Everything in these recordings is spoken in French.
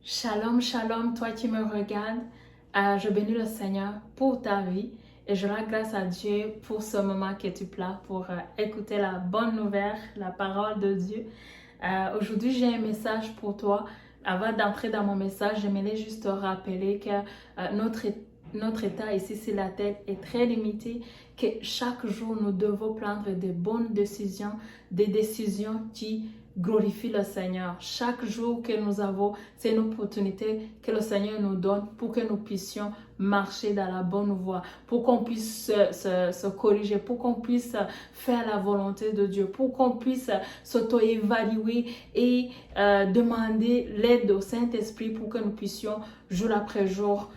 Shalom, shalom, toi qui me regardes. Je bénis le Seigneur pour ta vie et je rends grâce à Dieu pour ce moment que tu places pour écouter la bonne nouvelle, la parole de Dieu. Aujourd'hui, j'ai un message pour toi. Avant d'entrer dans mon message, j'aimerais juste te rappeler que notre état ici sur la terre est très limité, que chaque jour, nous devons prendre des bonnes décisions, des décisions qui glorifient le Seigneur. Chaque jour que nous avons, c'est une opportunité que le Seigneur nous donne pour que nous puissions marcher dans la bonne voie, pour qu'on puisse se corriger, pour qu'on puisse faire la volonté de Dieu, pour qu'on puisse s'auto-évaluer et demander l'aide au Saint-Esprit pour que nous puissions jour après jour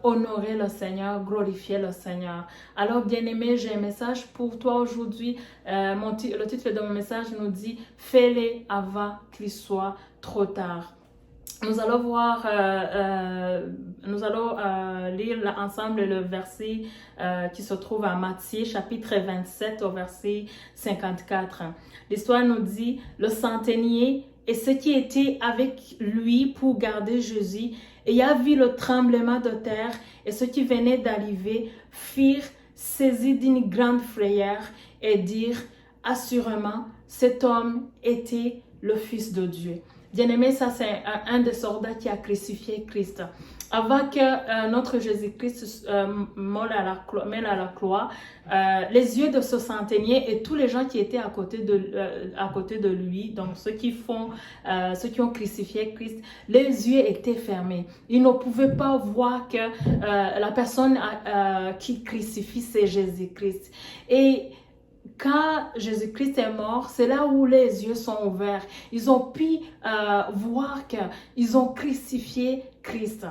honorer le Seigneur, glorifier le Seigneur. Alors, bien-aimé, j'ai un message pour toi aujourd'hui. Le titre de mon message nous dit « Fais-les avant qu'il soit trop tard ». Nous allons lire ensemble le verset qui se trouve à Matthieu, chapitre 27, au verset 54. L'histoire nous dit « Le centenier et ceux qui étaient avec lui pour garder Jésus, ayant vu le tremblement de terre et ceux qui venaient d'arriver, firent saisis d'une grande frayeur et dirent assurément, cet homme était le Fils de Dieu. » Bien-aimé, ça c'est un des soldats qui a crucifié Christ. Avant que notre Jésus-Christ meure à la croix, les yeux de ce centenier et tous les gens qui étaient à côté de lui, donc ceux qui ont crucifié Christ, les yeux étaient fermés. Ils ne pouvaient pas voir que la personne qui crucifie, c'est Jésus-Christ. Et quand Jésus-Christ est mort, c'est là où les yeux sont ouverts. Ils ont pu voir qu'ils ont crucifié Christ.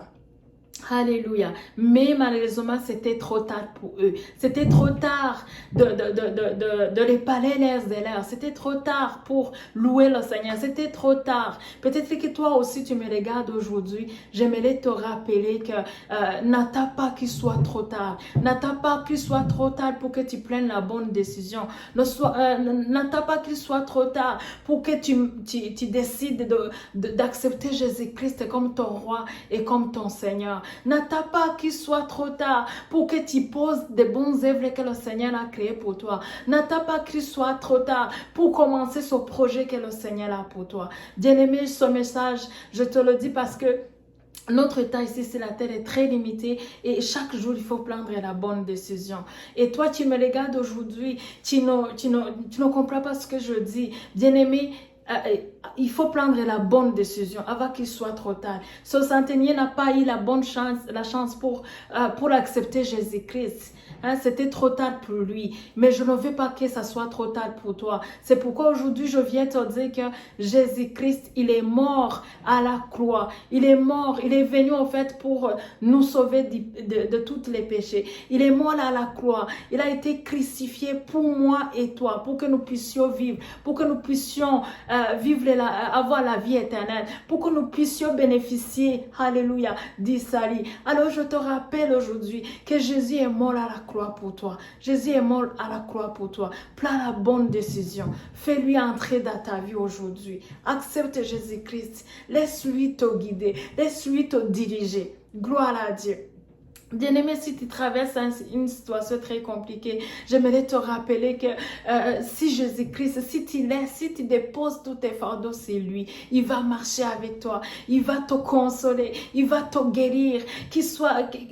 Alléluia. Mais malheureusement, c'était trop tard pour eux. C'était trop tard de les parler l'air de l'air. C'était trop tard pour louer le Seigneur. C'était trop tard. Peut-être que toi aussi, tu me regardes aujourd'hui. J'aimerais te rappeler que n'attends pas qu'il soit trop tard. N'attends pas qu'il soit trop tard pour que tu prennes la bonne décision. N'attends pas qu'il soit trop tard pour que tu décides d'accepter Jésus-Christ comme ton roi et comme ton Seigneur. N'attends pas qu'il soit trop tard pour que tu poses des bonnes œuvres que le Seigneur a créées pour toi. N'attends pas qu'il soit trop tard pour commencer ce projet que le Seigneur a pour toi. Bien-aimé, ce message, je te le dis parce que notre état ici sur la terre est très limité et chaque jour il faut prendre la bonne décision. Et toi tu me regardes aujourd'hui, tu ne comprends pas ce que je dis. Bien-aimé, il faut prendre la bonne décision avant qu'il soit trop tard. Ce centenier n'a pas eu la chance pour accepter Jésus-Christ. Hein, c'était trop tard pour lui. Mais je ne veux pas que ça soit trop tard pour toi. C'est pourquoi aujourd'hui je viens te dire que Jésus-Christ, il est mort à la croix. Il est mort. Il est venu en fait pour nous sauver de tous les péchés. Il est mort à la croix. Il a été crucifié pour moi et toi, pour que nous puissions vivre, pour que nous puissions avoir la vie éternelle, pour que nous puissions bénéficier, alléluia, du salut. Alors je te rappelle aujourd'hui que Jésus est mort à la croix pour toi. Jésus est mort à la croix pour toi. Prends la bonne décision. Fais-lui entrer dans ta vie aujourd'hui. Accepte Jésus-Christ. Laisse-lui te guider. Laisse-lui te diriger. Gloire à Dieu. Bien-aimé, si tu traverses une situation très compliquée, j'aimerais te rappeler que si Jésus-Christ, si tu déposes tous tes fardeaux sur lui, il va marcher avec toi, il va te consoler, il va te guérir,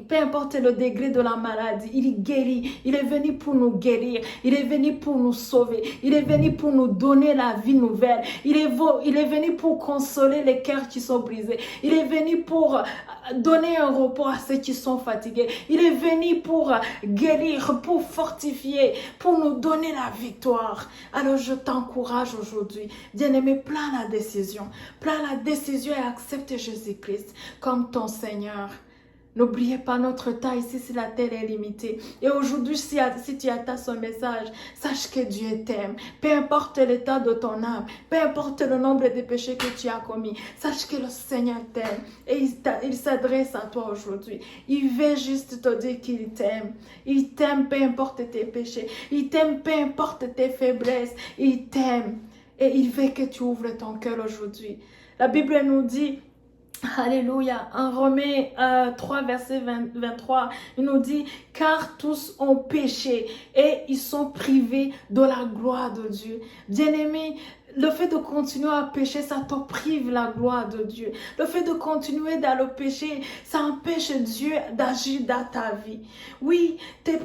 peu importe le degré de la maladie, il guérit, il est venu pour nous guérir, il est venu pour nous sauver, il est venu pour nous donner la vie nouvelle, il est venu pour consoler les cœurs qui sont brisés, il est venu pour donner un repos à ceux qui sont fatigués. Il est venu pour guérir, pour fortifier, pour nous donner la victoire. Alors je t'encourage aujourd'hui, bien-aimé, prends la décision. Prends la décision et accepte Jésus-Christ comme ton Seigneur. N'oubliez pas, notre temps ici sur la terre est limitée. Et aujourd'hui, si tu attends ce message, sache que Dieu t'aime. Peu importe l'état de ton âme, peu importe le nombre de péchés que tu as commis, sache que le Seigneur t'aime. Et il s'adresse à toi aujourd'hui. Il veut juste te dire qu'il t'aime. Il t'aime peu importe tes péchés. Il t'aime peu importe tes faiblesses. Il t'aime. Et il veut que tu ouvres ton cœur aujourd'hui. La Bible nous dit Alléluia. En Romains 3, verset 23, il nous dit, car tous ont péché et ils sont privés de la gloire de Dieu. Bien-aimés, le fait de continuer à pécher, ça te prive la gloire de Dieu. Le fait de continuer dans le péché, ça empêche Dieu d'agir dans ta vie. Oui,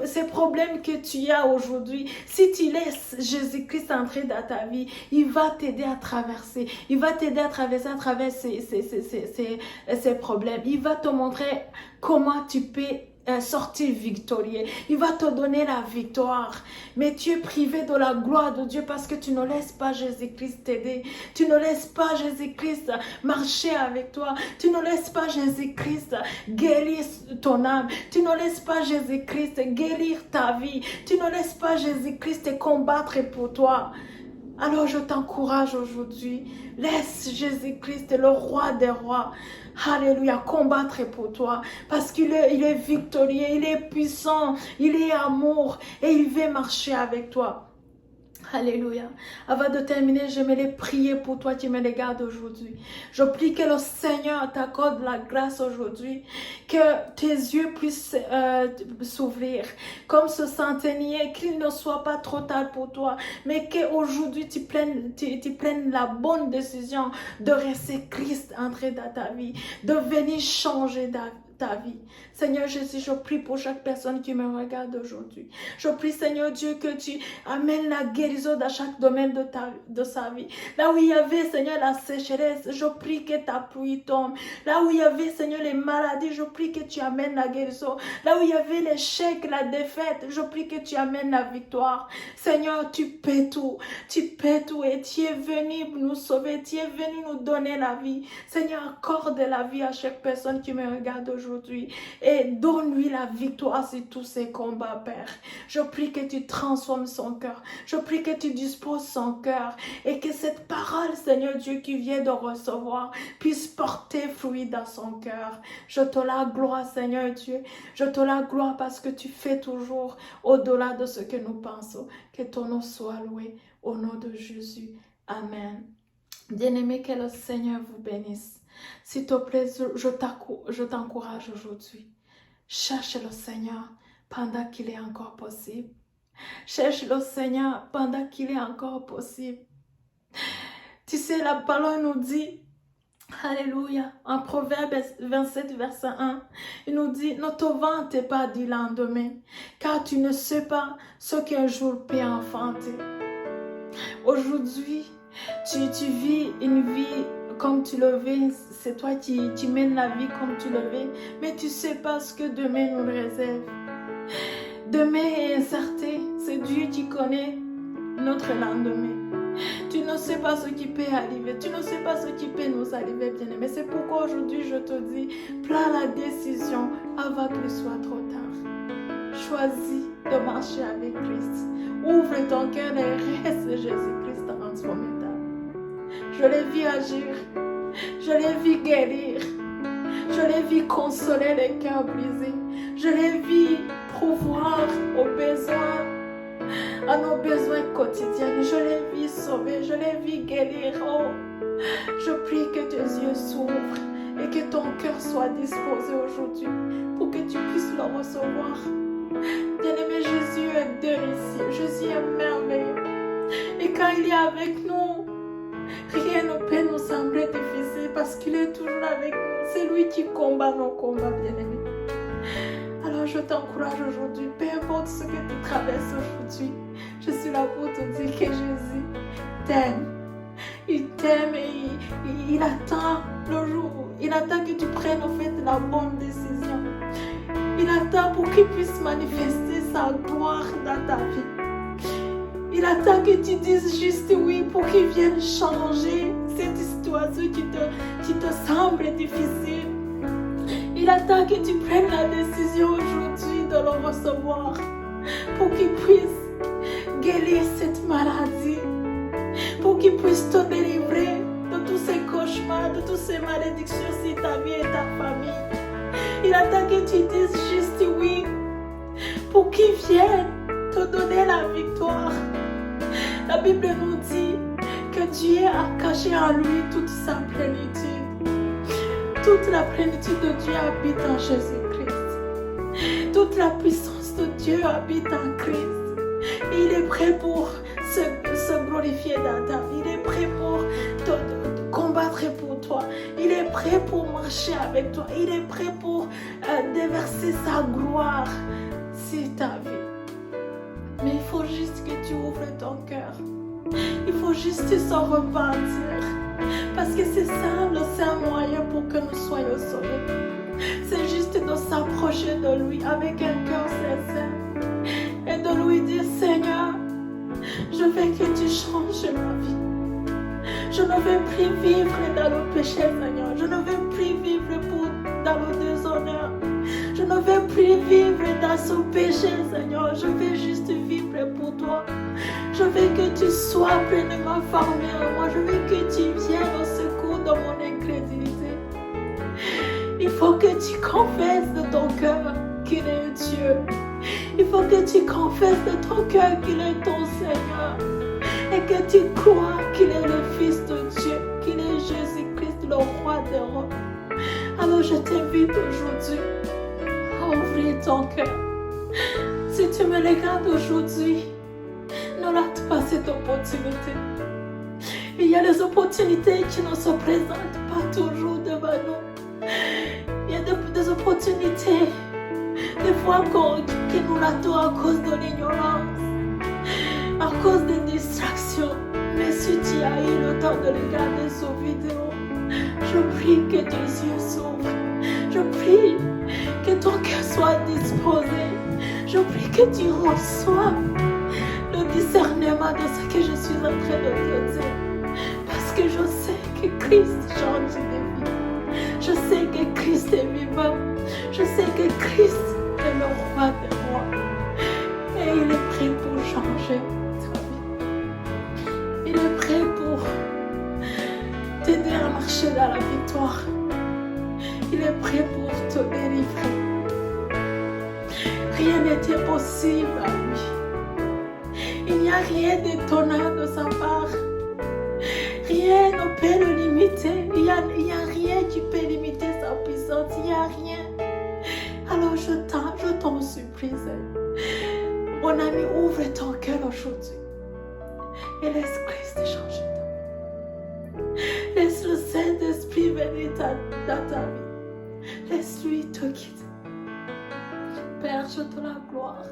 ces problèmes que tu as aujourd'hui, si tu laisses Jésus-Christ entrer dans ta vie, il va t'aider à traverser. Il va t'aider à traverser à travers ces problèmes. Il va te montrer comment tu peux sortir victorieux. Il va te donner la victoire. Mais tu es privé de la gloire de Dieu parce que tu ne laisses pas Jésus-Christ t'aider. Tu ne laisses pas Jésus-Christ marcher avec toi. Tu ne laisses pas Jésus-Christ guérir ton âme. Tu ne laisses pas Jésus-Christ guérir ta vie. Tu ne laisses pas Jésus-Christ combattre pour toi. Alors je t'encourage aujourd'hui, laisse Jésus-Christ, le roi des rois, alléluia, combattre pour toi, parce qu'il est victorieux, il est puissant, il est amour, et il veut marcher avec toi. Alléluia. Avant de terminer, j'aimerais prier pour toi qui me regardes aujourd'hui. Je prie que le Seigneur t'accorde la grâce aujourd'hui, que tes yeux puissent s'ouvrir, comme ce centenier, qu'il ne soit pas trop tard pour toi, mais qu'aujourd'hui tu prennes la bonne décision de laisser Christ entrer dans ta vie, de venir changer ta vie. Seigneur Jésus, je prie pour chaque personne qui me regarde aujourd'hui. Je prie, Seigneur Dieu, que tu amènes la guérison dans chaque domaine de sa vie. Là où il y avait, Seigneur, la sécheresse, je prie que ta pluie tombe. Là où il y avait, Seigneur, les maladies, je prie que tu amènes la guérison. Là où il y avait l'échec, la défaite, je prie que tu amènes la victoire. Seigneur, tu paies tout. Tu paies tout et tu es venu nous sauver. Tu es venu nous donner la vie. Seigneur, accorde la vie à chaque personne qui me regarde aujourd'hui. Et donne-lui la victoire sur tous ses combats, Père. Je prie que tu transformes son cœur. Je prie que tu disposes son cœur. Et que cette parole, Seigneur Dieu, qui vient de recevoir, puisse porter fruit dans son cœur. Je te la gloire, Seigneur Dieu. Je te la gloire parce que tu fais toujours au-delà de ce que nous pensons. Que ton nom soit loué. Au nom de Jésus. Amen. Bien-aimé, que le Seigneur vous bénisse. S'il te plaît, je t'encourage aujourd'hui. Cherche le Seigneur pendant qu'il est encore possible. Cherche le Seigneur pendant qu'il est encore possible. Tu sais, la parole nous dit, alléluia, en Proverbe 27, verset 1, il nous dit, ne te vante pas du lendemain, car tu ne sais pas ce qu'un jour peut enfanter. Aujourd'hui, tu vis une vie comme tu le veux, c'est toi qui mènes la vie comme tu le veux, mais tu ne sais pas ce que demain nous réserve. Demain est incertain, c'est Dieu qui connaît notre lendemain. Tu ne sais pas ce qui peut arriver, tu ne sais pas ce qui peut nous arriver, bien-aimé. C'est pourquoi aujourd'hui je te dis, prends la décision avant qu'il soit trop tard. Choisis de marcher avec Christ. Ouvre ton cœur et reste Jésus-Christ transformé. Je l'ai vu agir, je l'ai vu guérir, je l'ai vu consoler les cœurs brisés, je l'ai vu pourvoir aux besoins, à nos besoins quotidiens, je l'ai vu sauver, je l'ai vu guérir. Oh, je prie que tes yeux s'ouvrent et que ton cœur soit disposé aujourd'hui pour que tu puisses le recevoir. Bien-aimé, Jésus est délicieux, Jésus est merveilleux. Et quand il est avec nous, rien ne peut nous sembler difficile parce qu'il est toujours avec nous. C'est lui qui combat nos combats, bien-aimés. Alors je t'encourage aujourd'hui, peu importe ce que tu traverses aujourd'hui, je suis là pour te dire que Jésus t'aime. Il t'aime et il attend le jour. Il attend que tu prennes en fait la bonne décision. Il attend pour qu'il puisse manifester sa gloire dans ta vie. Il attend que tu dises juste oui pour qu'il vienne changer cette situation qui te semble difficile. Il attend que tu prennes la décision aujourd'hui de le recevoir pour qu'il puisse guérir cette maladie, pour qu'il puisse te délivrer de tous ces cauchemars, de toutes ces malédictions sur ta vie et ta famille. Il attend que tu dises juste oui pour qu'il vienne te donner la victoire. La Bible nous dit que Dieu a caché en lui toute sa plénitude. Toute la plénitude de Dieu habite en Jésus-Christ. Toute la puissance de Dieu habite en Christ. Et il est prêt pour se glorifier dans ta vie. Il est prêt pour te combattre pour toi. Il est prêt pour marcher avec toi. Il est prêt pour déverser sa gloire sur ta vie. Mais il faut juste que tu ouvres ton cœur. Il faut juste s'en repentir. Parce que c'est ça le seul moyen pour que nous soyons sauvés. C'est juste de s'approcher de lui avec un cœur sincère. Et de lui dire, Seigneur, je veux que tu changes ma vie. Je ne veux plus vivre dans le péché, Seigneur. Je ne veux plus vivre dans le déshonneur. Je ne veux plus vivre dans ce péché, Seigneur. Je veux juste vivre pour toi. Je veux que tu sois pleinement formé en moi. Je veux que tu viennes au secours de mon incrédulité. Il faut que tu confesses de ton cœur qu'il est Dieu. Il faut que tu confesses de ton cœur qu'il est ton Seigneur. Et que tu crois qu'il est le Fils de Dieu, qu'il est Jésus-Christ, le Roi des rois. Alors je t'invite aujourd'hui à ouvrir ton cœur. Si tu me regardes aujourd'hui, ne rate pas cette opportunité. Il y a des opportunités qui ne se présentent pas toujours devant nous. Il y a des opportunités, des fois que nous ratons à cause de l'ignorance, à cause des distractions. Mais si tu as eu le temps de regarder cette vidéo, je prie que tes yeux s'ouvrent. Je prie que ton cœur soit disposé. Je prie que tu reçois le discernement de ce que je suis en train de te dire. Parce que je sais que Christ change des vies. Je sais que Christ est vivant. Je sais que Christ est le roi des rois. Et il est prêt pour changer ta vie. Il est prêt pour t'aider à marcher dans la victoire. Il est prêt pour te délivrer. Rien n'est impossible à lui. Il n'y a rien d'étonnant de sa part. Rien ne peut le limiter. Il n'y a rien qui peut limiter sa puissance. Il n'y a rien. Alors je t'en supplie, mon ami, ouvre ton cœur aujourd'hui. Et laisse Christ changer ta vie. Laisse le Saint-Esprit venir dans ta vie. Laisse-lui te guider. Père, je te la gloire.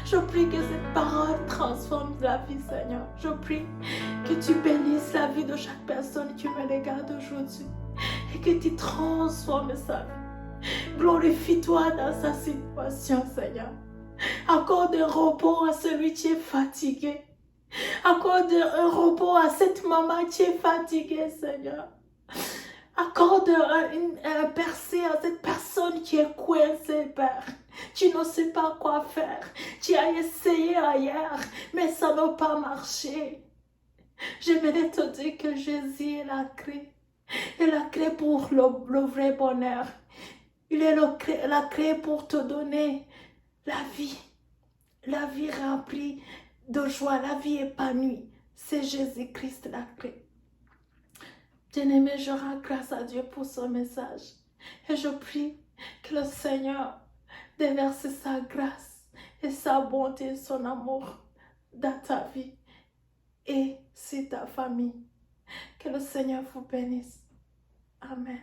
Je prie que cette parole transforme la vie, Seigneur. Je prie que tu bénisses la vie de chaque personne qui me regarde aujourd'hui et que tu transformes sa vie. Glorifie-toi dans sa situation, Seigneur. Accorde un repos à celui qui est fatigué. Accorde un repos à cette maman qui est fatiguée, Seigneur. Accorde un percé à cette personne qui est coincée, Père. Tu ne sais pas quoi faire. Tu as essayé ailleurs, mais ça n'a pas marché. J'aimerais te dire que Jésus est la clé. Et la clé pour le vrai bonheur. Il est la clé pour te donner la vie. La vie remplie de joie, la vie épanouie. C'est Jésus-Christ la clé. Bien-aimé, je rends grâce à Dieu pour ce message. Et je prie que le Seigneur déverse sa grâce et sa bonté et son amour dans ta vie et sur ta famille. Que le Seigneur vous bénisse. Amen.